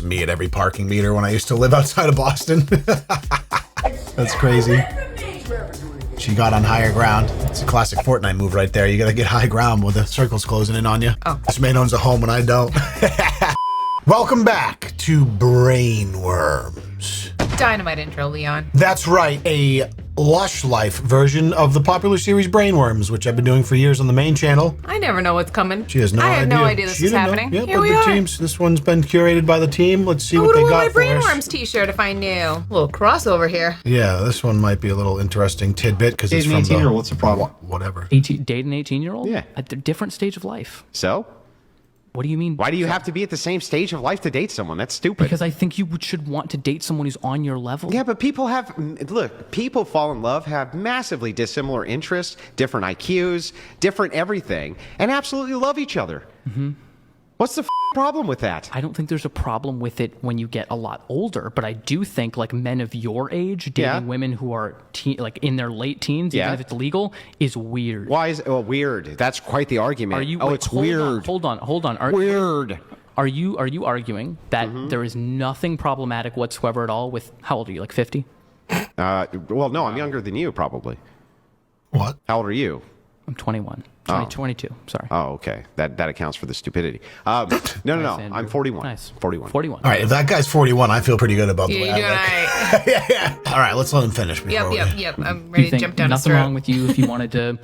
to me at every parking meter when I used to live outside of Boston. That's crazy. She got on higher ground. It's a classic Fortnite move right there. You gotta get high ground when the circle's closing in on you. Oh. This man owns a home when I don't. Welcome back to Brainworms. Dynamite intro, Leon. That's right, a Lush Life version of the popular series Brainworms, which I've been doing for years on the main channel. I never know what's coming. She has no idea. I had no idea this was happening. Yeah, Here but we the are. teams. This one's been curated by the team. Let's see what they got for us. my Brainworms t-shirt if I knew. A little crossover here. Yeah, this one might be a little interesting tidbit because it's from 18-year-old. What's the problem? Whatever. Date an 18-year-old? Yeah. At a different stage of life. So? What do you mean? Why do you have to be at the same stage of life to date someone? That's stupid. Because I think you should want to date someone who's on your level. Yeah, but people fall in love, have massively dissimilar interests, different IQs, different everything, and absolutely love each other. Mm-hmm. What's the problem with that? I don't think there's a problem with it when you get a lot older, but I do think like men of your age dating women who are like in their late teens, even if it's legal, is weird. Why is it weird? That's quite the argument. It's weird. Hold on. Weird. Are you arguing that there is nothing problematic whatsoever at all with, how old are you, like 50? Well, no, I'm younger than you, probably. What? How old are you? I'm 21. 22, sorry. Oh, okay. That accounts for the stupidity. No. I'm 41. Nice. 41. All right, if that guy's 41, I feel pretty good about the way you're doing I look. Yeah. All right, let's let him finish. Yep. I'm ready to jump down his nothing throat. wrong with you if you wanted to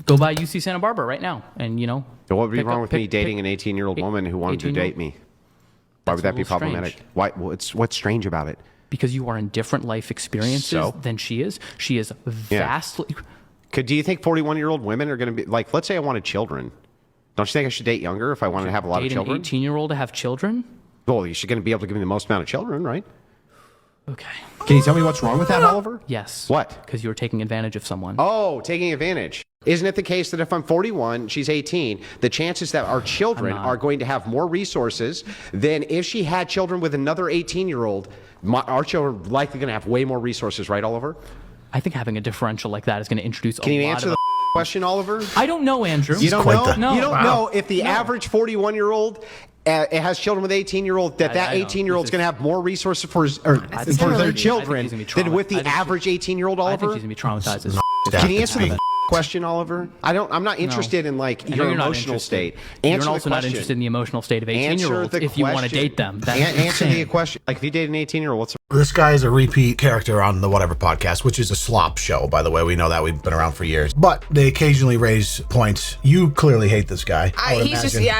go by UC Santa Barbara right now and, What would be wrong with me dating an 18-year-old woman who wanted to date me? Why would that be problematic? Strange. Why? What's strange about it? Because you are in different life experiences than she is. She is vastly... Do you think 41-year-old women are going to be, like, let's say I wanted children. Don't you think I should date younger if I wanted to have a lot of children? Date an 18-year-old to have children? Well, you're going to be able to give me the most amount of children, right? Okay. Can you tell me what's wrong with that, Oliver? Yes. What? Because you were taking advantage of someone. Oh, taking advantage. Isn't it the case that if I'm 41, she's 18, the chances that our children are going to have more resources than if she had children with another 18-year-old, our children are likely going to have way more resources, right, Oliver? I think having a differential like that is going to introduce Can you answer the question, Oliver? I don't know, Andrew. You don't know? No. You don't know if the average 41-year-old has children with 18-year-old, that 18-year-old's going to have more resources for their children than with the average 18-year-old, Oliver? I think she's going to be traumatized as Can you answer the question, Oliver? I'm not interested in like your emotional state. You're also not interested in the emotional state of 18-year-olds if you want to date them. Answer the question. Like if you date an 18-year-old, what's This guy is a repeat character on the Whatever podcast, which is a slop show, by the way. We know that. We've been around for years. But they occasionally raise points. You clearly hate this guy. I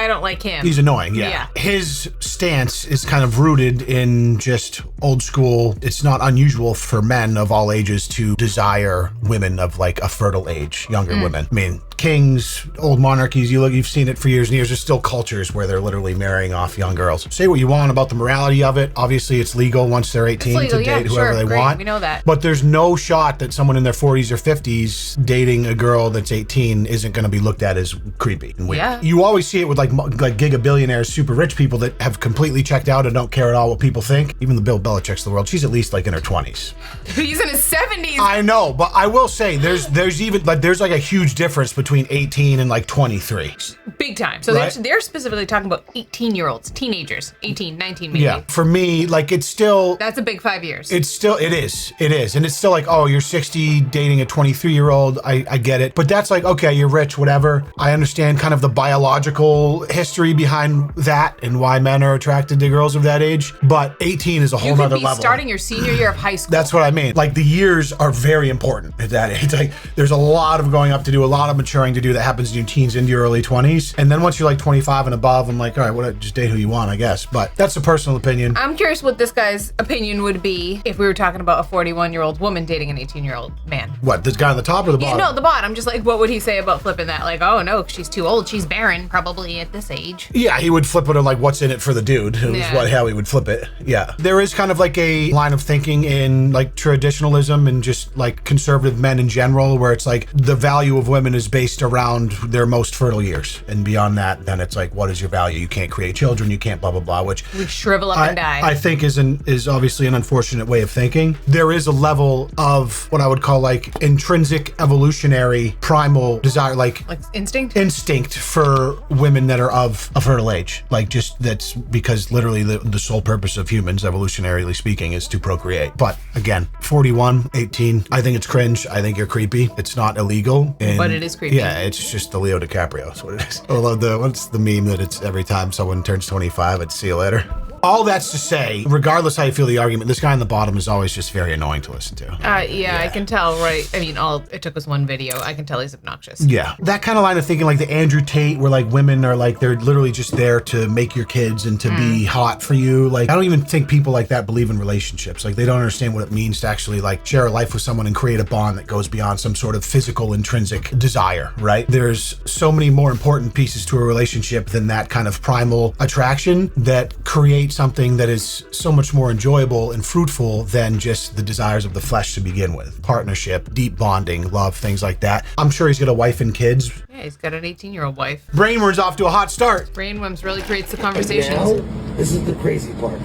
don't like him. He's annoying, yeah. His stance is kind of rooted in just old school. It's not unusual for men of all ages to desire women of like a fertile age, younger women. I mean, kings, old monarchies, you've seen it for years and years. There's still cultures where they're literally marrying off young girls. Say what you want about the morality of it. Obviously, it's legal once they're 18 to date whoever they want. We know that. But there's no shot that someone in their 40s or 50s dating a girl that's 18 isn't going to be looked at as creepy and weird. Yeah. You always see it with like giga-billionaires, super rich people that have completely checked out and don't care at all what people think. Even the Bill Belichick's of the world, she's at least like in her 20s. He's in his 70s. I know, but I will say there's like a huge difference between 18 and like 23. Big time. So they're specifically talking about 18-year-olds, teenagers, 18, 19 maybe. Yeah, for me, like it's still... That's a big 5 years. It is. And it's still like, oh, you're 60 dating a 23-year-old. I get it. But that's like, okay, you're rich, whatever. I understand kind of the biological history behind that and why men are attracted to girls of that age. But 18 is a whole nother level. You could be starting your senior year of high school. That's what I mean. Like the years are very important at that age. Like there's a lot of going up to do, a lot of maturing to do that happens in your teens into your early 20s. And then once you're like 25 and above, I'm like, all right, just date who you want, I guess. But that's a personal opinion. I'm curious what this guy's opinion would be if we were talking about a 41-year-old woman dating an 18-year-old man. What, this guy on the top or the bottom? Yeah, no, the bottom. I'm just like, what would he say about flipping that? Like, oh no, she's too old. She's barren probably at this age. Yeah, he would flip it on like what's in it for the dude. It was how he would flip it. Yeah. There is kind of like a line of thinking in like traditionalism and just like conservative men in general where it's like the value of women is based around their most fertile years. And beyond that, then it's like, what is your value? You can't create children. You can't blah, blah, blah, which... We shrivel up and die. I think is obviously obviously an unfortunate way of thinking. There is a level of what I would call like intrinsic evolutionary primal desire, like instinct for women that are of a fertile age. Like just that's because literally the sole purpose of humans, evolutionarily speaking, is to procreate. But again, 41, 18, I think it's cringe. I think you're creepy. It's not illegal. But it is creepy. Yeah, it's just the Leo DiCaprio. That's what it is. I love what's the meme that it's every time someone turns 25, it's see you later. All that's to say, regardless how you feel the argument, this guy on the bottom is always just very annoying to listen to. Yeah, I can tell, right? I mean, it took us one video. I can tell he's obnoxious. Yeah. That kind of line of thinking, like the Andrew Tate, where like women are like, they're literally just there to make your kids and to be hot for you. Like, I don't even think people like that believe in relationships. Like, they don't understand what it means to actually like share a life with someone and create a bond that goes beyond some sort of physical intrinsic desire, right? There's so many more important pieces to a relationship than that kind of primal attraction that create something that is so much more enjoyable and fruitful than just the desires of the flesh to begin with. Partnership, deep bonding, love, things like that. I'm sure he's got a wife and kids. Yeah, he's got an 18-year-old wife. Brainworm's off to a hot start. Brainworms really creates the conversations. Now, this is the crazy part.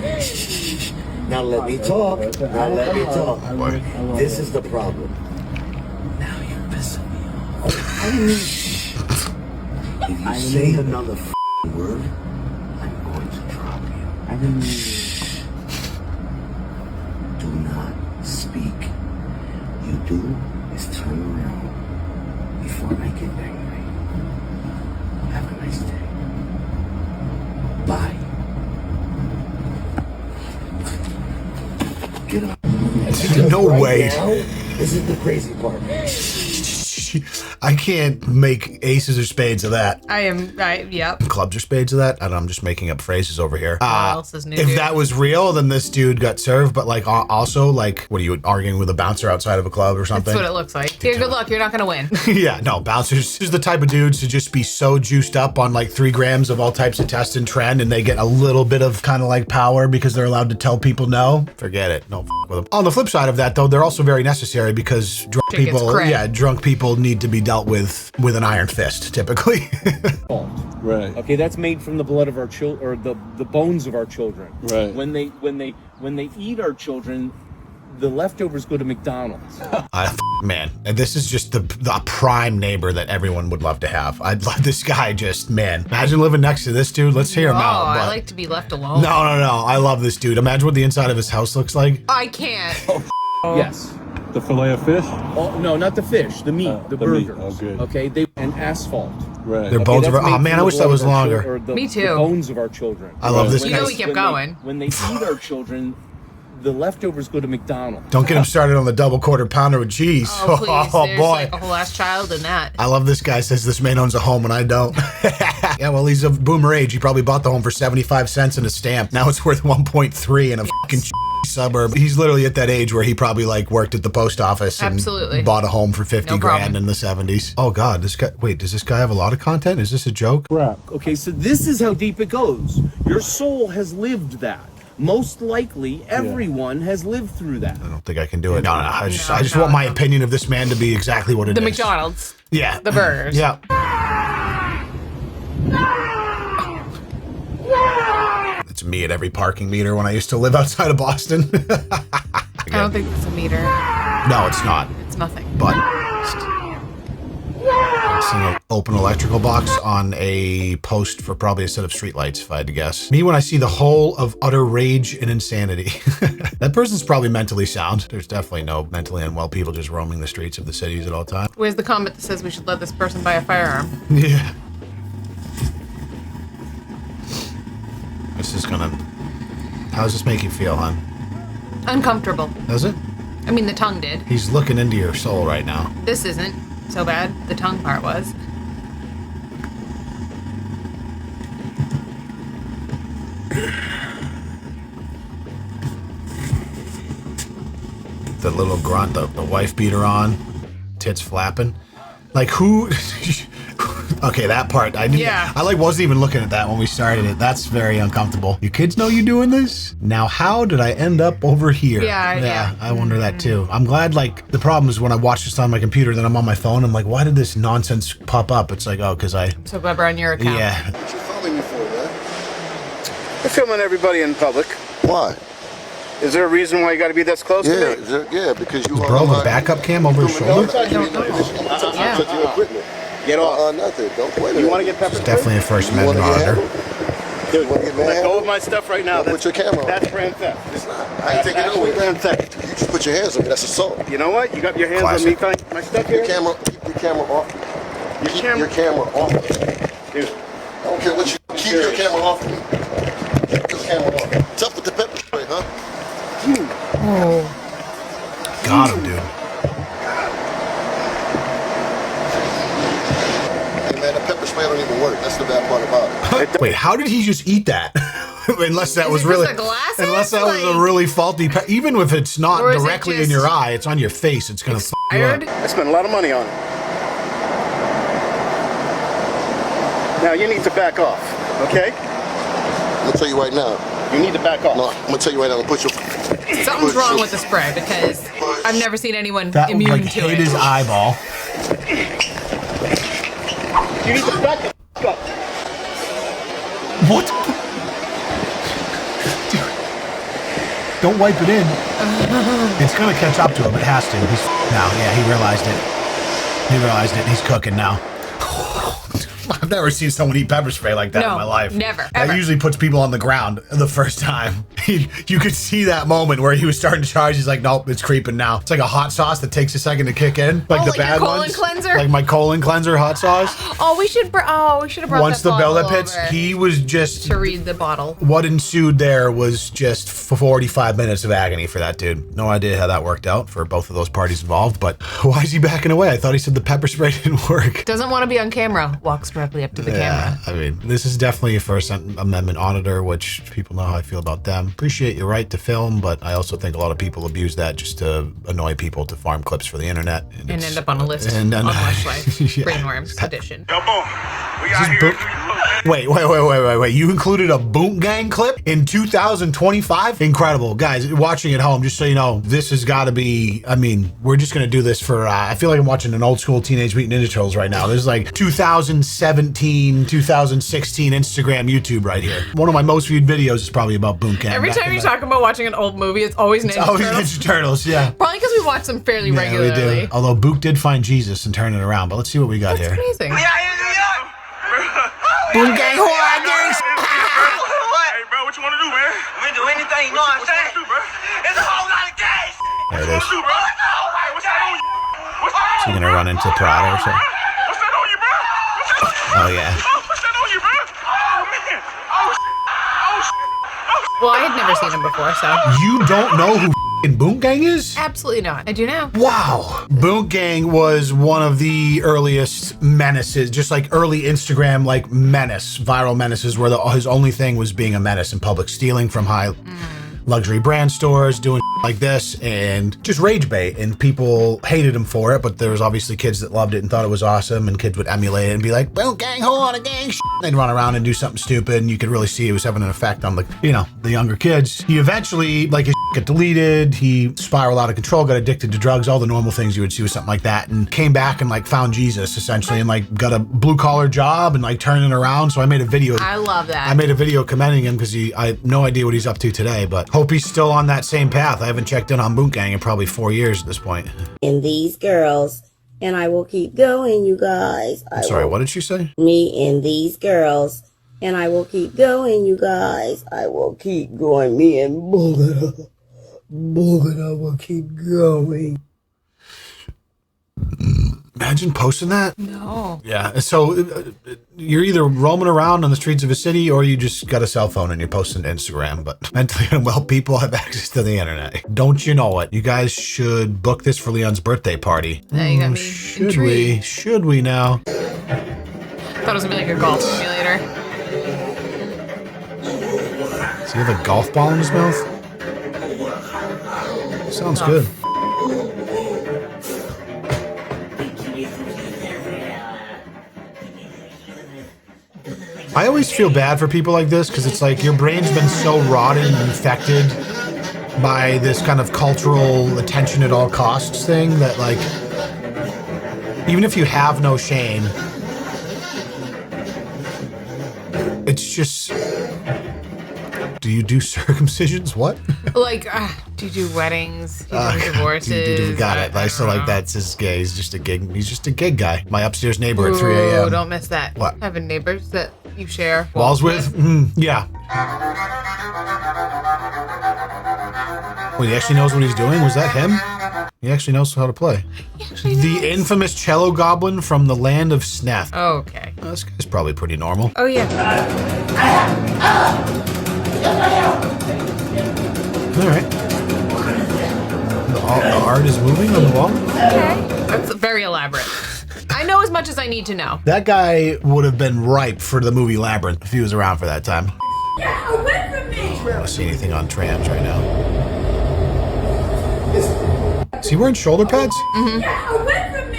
Now let me talk. This is the problem. Now you're pissing me off. If you say another word, I'm going to drop you. Do not speak. You do is turn around before I get angry. Have a nice day. Bye. Get up. No way. Now, this is the crazy part. I can't make aces or spades of that. Yep. Clubs or spades of that? I don't know, I'm just making up phrases over here. What else is new, if dude? that was real, then this dude got served, but like also, like, what are you arguing with a bouncer outside of a club or something? That's what it looks like. Here, good luck. You're not going to win. Yeah, no, bouncers is the type of dudes to just be so juiced up on like 3 grams of all types of tests and trend, and they get a little bit of kind of like power because they're allowed to tell people no. Forget it. No, with them. On the flip side of that, though, they're also very necessary because drunk people need to be dealt with an iron fist, typically. Right. Okay, that's made from the blood of our children, or the bones of our children. Right. When they eat our children, the leftovers go to McDonald's. Man, and this is just the prime neighbor that everyone would love to have. I'd love this guy. Just, man, imagine living next to this dude. Let's hear him out. I like to be left alone. No. I love this dude. Imagine what the inside of his house looks like. I can't. Yes. The fillet of fish? Oh, no, not the fish. The meat. The burgers. Meat. Oh, good. Okay, and asphalt. Right. Their bones of our. Oh man, I wish that was longer. Me too. The bones of our children. I love this You guy. know he kept going. When they eat our children, the leftovers go to McDonald's. Don't get him started on the double quarter pounder with cheese. Oh, please. Oh, There's boy. like a whole ass child in that. I love this guy. Says this man owns a home and I don't. Yeah, well, he's of boomer age. He probably bought the home for 75 cents and a stamp. Now it's worth 1.3 in a fucking suburb. He's literally at that age where he probably like worked at the post office and bought a home for 50 grand in the 70s. Oh God, this guy. Wait, does this guy have a lot of content? Is this a joke? Right. Okay, so this is how deep it goes. Your soul has lived that. Most likely, everyone has lived through that. I don't think I can do it. No. I just want my opinion of this man to be exactly what it is. The McDonald's. Yeah. The burgers. Yeah. It's me at every parking meter when I used to live outside of Boston. I don't think it's a meter. No, it's not. It's nothing. But I'm seeing an open electrical box on a post for probably a set of streetlights, if I had to guess. Me when I see the whole of utter rage and insanity. That person's probably mentally sound. There's definitely no mentally unwell people just roaming the streets of the cities at all times. Where's the comment that says we should let this person buy a firearm? Yeah. This is gonna... How does this make you feel, hon? Uncomfortable. Does it? I mean, the tongue did. He's looking into your soul right now. This isn't so bad. The tongue part was. The little grunt, the wife beater on, tits flapping. Like who... Okay, that part, I wasn't even looking at that when we started it. That's very uncomfortable. You kids know you doing this? Now, how did I end up over here? Yeah. I wonder that too. I'm glad, like, the problem is when I watch this on my computer, then I'm on my phone, I'm like, why did this nonsense pop up? It's like, oh, because I... So clever on your account. Yeah. What you filming me for, man? We're filming everybody in public. Why? Is there a reason why you got to be this close to me? Yeah, because you Bro, the backup cam over his shoulder? Get off. Nothing. Don't play. You want to get pepper It's spray? definitely a First Amendment auditor. Dude, let go of my stuff right now. Put your camera on. That's grand theft. It's not. I ain't taking it away. Grand theft. You just put your hands on me. That's assault. You know what? You got your hands Classic. on me. My stuff here. Keep your camera off. Keep your camera off. Dude. I don't care what you keep your camera off me. Keep your camera off. Tough with the pepper spray, huh? Got him, dude. Hey man, the pepper spray don't even work. That's the bad part about it. Wait, how did he just eat that? Unless that was it really, just the glasses? unless that was a Like- really faulty. Even if it's not Or is it directly in just your eye, it's on your face. It's gonna f you up. Expired? I spent a lot of money on it. Now you need to back off, okay? I'm gonna tell you right now. You need to back off. No, I'm gonna tell you right now. I'm gonna put your. Something's wrong with the spray because I've never seen anyone That immune like to hit it. his eyeball. You need to back the f up. What? Dude. Don't wipe it in. It's gonna catch up to him. It has to. He's now. Yeah, he realized it. He realized it. He's cooking now. I've never seen someone eat pepper spray like that in my life. Never, That ever. usually puts people on the ground the first time. You could see that moment where he was starting to charge. He's like, nope, it's creeping now. It's like a hot sauce that takes a second to kick in. Like the like your bad colon ones. cleanser? Like my colon cleanser hot sauce. Oh, we should have brought Once that the bottle belly pits, over he was just. to read the bottle. What ensued there was just 45 minutes of agony for that dude. No idea how that worked out for both of those parties involved, but why is he backing away? I thought he said the pepper spray didn't work. Doesn't want to be on camera. Walks directly up to the camera. I mean, this is definitely a First Amendment auditor, which people know how I feel about them. Appreciate your right to film, but I also think a lot of people abuse that just to annoy people to farm clips for the internet. And end up on a list and then- on Lush Life. Yeah. Brainworms edition. Yo, boom. We out here. Wait. You included a Boot Gang clip in 2025? Incredible. Guys, watching at home, just so you know, this has got to be, I mean, we're just going to do this for, I feel like I'm watching an old school Teenage Mutant Ninja Turtles right now. This is like 2017, 2016 Instagram, YouTube right here. One of my most viewed videos is probably about Boot Gang. Every time you talk about watching an old movie, it's always Ninja Always Turtles. Ninja Turtles, yeah. Probably because we watch them fairly Yeah, regularly. we do. Although Boot did find Jesus and turn it around, but let's see what we got That's here. amazing. Boot Gang, horror gang. Hey, bro, what you want to do, man? We do anything, you know what I'm saying? It's a whole lot of gas. There it is. What you want to do, bro? What's that on you? What's that Is he gonna run into Prada or something? What's that on you, bro? What's that on you? Oh, yeah. What's that on you, bro? Oh, man. Oh, Well, I had never seen him before, so. You don't know who Boot Gang is? Absolutely not. I do now. Wow. Boot Gang was one of the earliest menaces, just like early Instagram, like menace, viral menaces, where his only thing was being a menace in public, stealing from high luxury brand stores, doing like this, and just rage bait. And people hated him for it, but there was obviously kids that loved it and thought it was awesome, and kids would emulate it and be like, Boot Gang, hold on a gang, they'd run around and do something stupid, and you could really see it was having an effect on the younger kids. He eventually, like, his got deleted, he spiraled out of control, got addicted to drugs, all the normal things you would see with something like that, and came back and like found Jesus essentially, and like got a blue collar job and like turning around. So I made a video. I love that. I made a video commending him because I have no idea what he's up to today, but hope he's still on that same path. I haven't checked in on Boot Gang in probably 4 years at this point. And these girls, and I will keep going, you guys. I'm sorry, what did she say? Me and these girls, and I will keep going, you guys. I will keep going. Me and Booger, I will keep going. Imagine posting that. No. Yeah, so you're either roaming around on the streets of a city or you just got a cell phone and you're posting to Instagram, but mentally unwell people have access to the internet. Don't you know it? You guys should book this for Leon's birthday party. Now you got me intrigued. Should we now? Thought it was gonna be like a golf simulator. Does he have a golf ball in his mouth? Sounds good. I always feel bad for people like this because it's like your brain's been so rotted and infected by this kind of cultural attention at all costs thing that, like, even if you have no shame, it's just Do you do circumcisions? What? Like, do you do weddings? Do you do divorces? Got it. So like that's his gay. He's just a gig. He's just a gig guy. My upstairs neighbor at 3 a.m. Oh, don't miss that. What? Having neighbors that you share walls with? Yeah. Wait, he actually knows what he's doing? Was that him? He actually knows how to play. The infamous cello goblin from the land of Sneth. Oh, okay. Well, this guy's probably pretty normal. Oh, yeah. All right. The art is moving on the wall? Okay. That's very elaborate. I know as much as I need to know. That guy would have been ripe for the movie Labyrinth if he was around for that time. Get away from me! I don't see anything on trams right now. Is he wearing shoulder pads? Mm-hmm. Get away from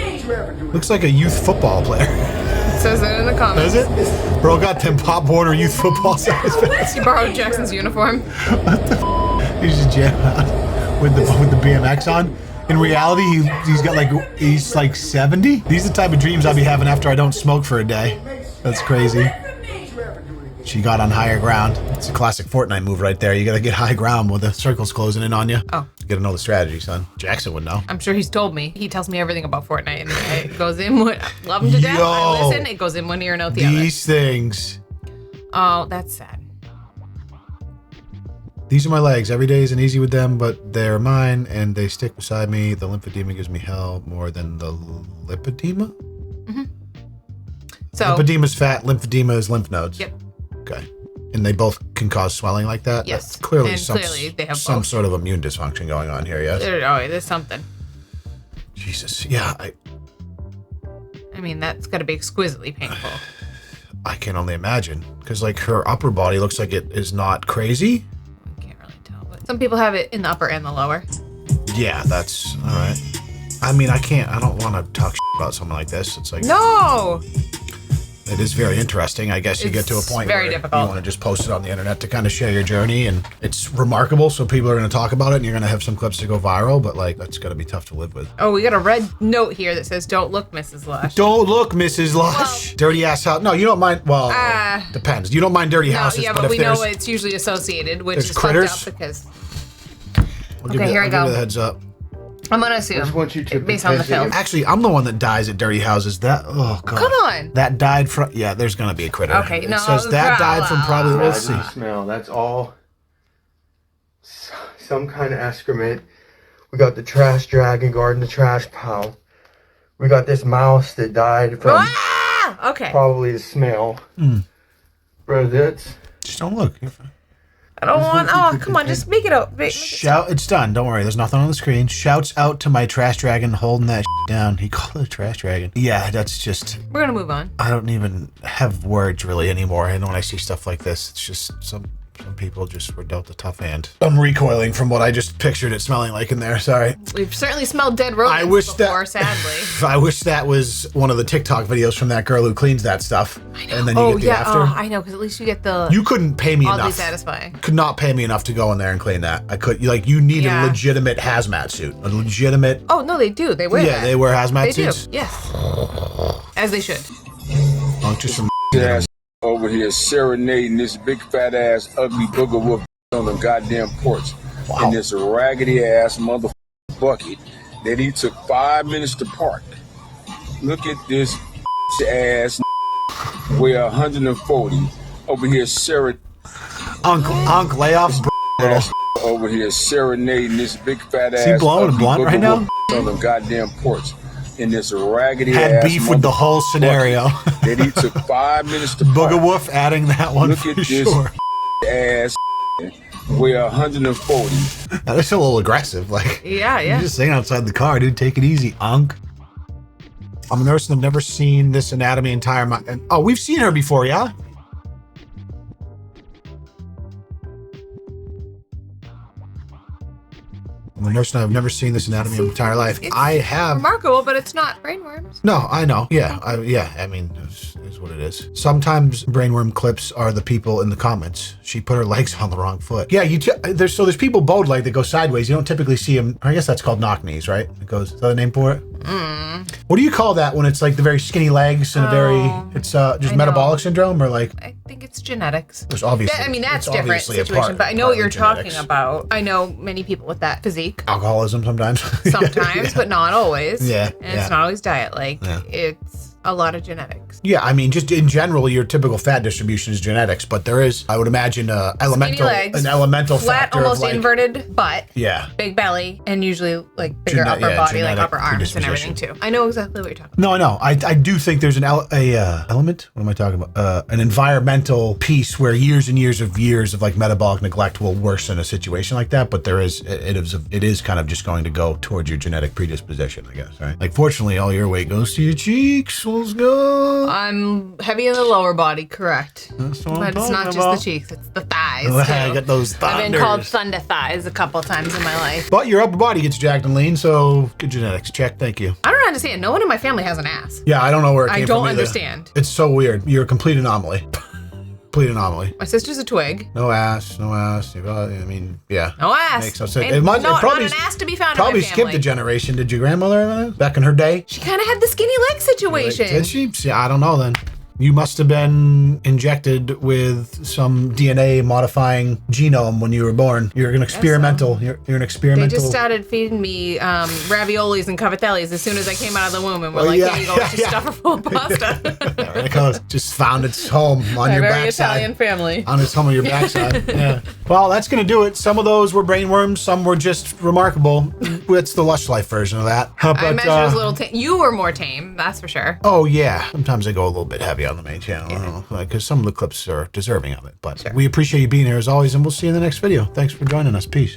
me! Looks like a youth football player. It says it in the comments. Does it? Bro got them Pop Warner youth football size pads. He borrowed Jackson's uniform. What the f? He's just jam out with the BMX on. In reality, he's like 70. These are the type of dreams I'll be having after I don't smoke for a day. That's crazy. She got on higher ground. It's a classic Fortnite move right there. You gotta get high ground when the circle's closing in on you. Oh. You gotta know the strategy, son. Jackson would know. I'm sure he's told me. He tells me everything about Fortnite, and it goes in when love him to death. I listen. It goes in one ear and out the other. These things. Oh, that's sad. These are my legs. Every day isn't easy with them, but they're mine, and they stick beside me. The lymphedema gives me hell more than the lipedema? Mm-hmm. So lymphedema's fat, lymphedema is lymph nodes. Yep. Okay. And they both can cause swelling like that? Yes. That's clearly, they have some both. sort of immune dysfunction going on here, yes? There's something. Jesus. Yeah, I mean, that's got to be exquisitely painful. I can only imagine. Because, like, her upper body looks like it is not crazy. Some people have it in the upper and the lower. Yeah, that's all right. I mean, I don't want to talk about something like this. It's like, no. It is very interesting. I guess you get to a point where you want to just post it on the internet to kind of share your journey, and it's remarkable. So people are going to talk about it, and you're going to have some clips to go viral. But like, that's going to be tough to live with. Oh, we got a red note here that says, "Don't look, Mrs. Lush." Don't look, Mrs. Lush. Well, dirty ass house. No, you don't mind. Well, depends. You don't mind dirty houses. Yeah, but we know it's usually associated, which is critters. fucked up because. Okay, here we go. I'll give you the heads up. I'm gonna assume. Based on the film. Actually, I'm the one that dies at dirty houses. Oh god. Come on. That died from. Yeah, there's gonna be a critter. Okay, it says that died from probably. Let's see. Smell. That's all. Some kind of excrement. We got the trash dragon guarding the trash pile. We got this mouse that died from. Okay. Probably the smell. Bro, that's. Just don't look. You're fine. I don't want. Oh, come on, just make it up. Shout! It's done. Don't worry. There's nothing on the screen. Shouts out to my trash dragon holding that down. He called it a trash dragon. Yeah, that's just. We're gonna move on. I don't even have words really anymore. And when I see stuff like this, it's just some people just were dealt a tough hand. I'm recoiling from what I just pictured it smelling like in there. Sorry. We've certainly smelled dead rodents before, sadly. I wish that was one of the TikTok videos from that girl who cleans that stuff. I know. And then you get the after. I know, because at least you get the. You couldn't pay me enough. Oddly satisfying. Could not pay me enough to go in there and clean that. I could. Like, you need a legitimate hazmat suit. A legitimate. Oh no, they do. They wear. Yeah, they wear hazmat suits. They do. Yes. As they should. Just some ass over here serenading this big fat ass ugly booger wolf on the goddamn porch in this raggedy ass motherfucking bucket that he took 5 minutes to park. Look at this ass weigh 140 over here Unc, lay off over here serenading this big fat ass. Is he blowing a blunt right now? On the goddamn porch in this raggedy had ass beef with the whole scenario. That he took 5 minutes to park. Booger Wolf adding that one. Look at this ass weigh 140. That is a little aggressive. Like, yeah. You're just sitting outside the car, dude. Take it easy, Unc. I'm a nurse and I've never seen this anatomy entire. Oh, we've seen her before, yeah. I'm a nurse and I've never seen this anatomy in my entire life. I have. Remarkable, but it's not brainworms. No, I know. Yeah, I mean, it's is what it is. Sometimes brainworm clips are the people in the comments. She put her legs on the wrong foot. Yeah, there's people bowed leg that go sideways. You don't typically see them. I guess that's called knock knees, right? Is that the name for it? What do you call that when it's like the very skinny legs and it's just metabolic syndrome or like? I think it's genetics. There's obviously. I mean, that's a different situation, but I know what you're talking about. I know many people with that physique. Alcoholism sometimes. Sometimes, but not always. Yeah. And it's not always diet. It's a lot of genetics. Yeah, I mean, just in general, your typical fat distribution is genetics, but there is, I would imagine, an elemental flat, factor almost of like, inverted butt. Yeah. Big belly, and usually like bigger upper body, like upper arms and everything too. I know exactly what you're talking about. No, I know. I do think there's an element. What am I talking about? An environmental piece where years and years of like metabolic neglect will worsen a situation like that. But it is kind of just going to go towards your genetic predisposition, I guess. Right? Like, fortunately, all your weight goes to your cheeks. Let's go. I'm heavy in the lower body, correct? That's what but it's not just the cheeks; it's the thighs. I got those thunders. I've been called thunder thighs a couple times in my life. But your upper body gets jacked and lean, so good genetics. Check. Thank you. I don't understand. No one in my family has an ass. Yeah, I don't know where it came from. I don't understand. It's so weird. You're a complete anomaly. Complete anomaly. My sister's a twig. No ass. I mean, yeah. No ass. Makes no sense. Not an ass to be found in my family. Probably skipped a generation. Did your grandmother have that back in her day? She kind of had the skinny leg situation. Did she? See, I don't know then. You must have been injected with some DNA modifying genome when you were born. You're an experimental. So. You're an experimental. They just started feeding me raviolis and cavatellis as soon as I came out of the womb, and we're here you go, just stuff her full of pasta. There it goes. Just found its home on your backside. Italian family. On its home on your backside. Yeah. Well, that's gonna do it. Some of those were brainworms. Some were just remarkable. It's the Lush Life version of that. But, I imagine it was a little tame. You were more tame, that's for sure. Oh yeah. Sometimes I go a little bit heavy on the main channel. I don't know, because some of the clips are deserving of it. But we appreciate you being here as always, and we'll see you in the next video. Thanks for joining us. Peace.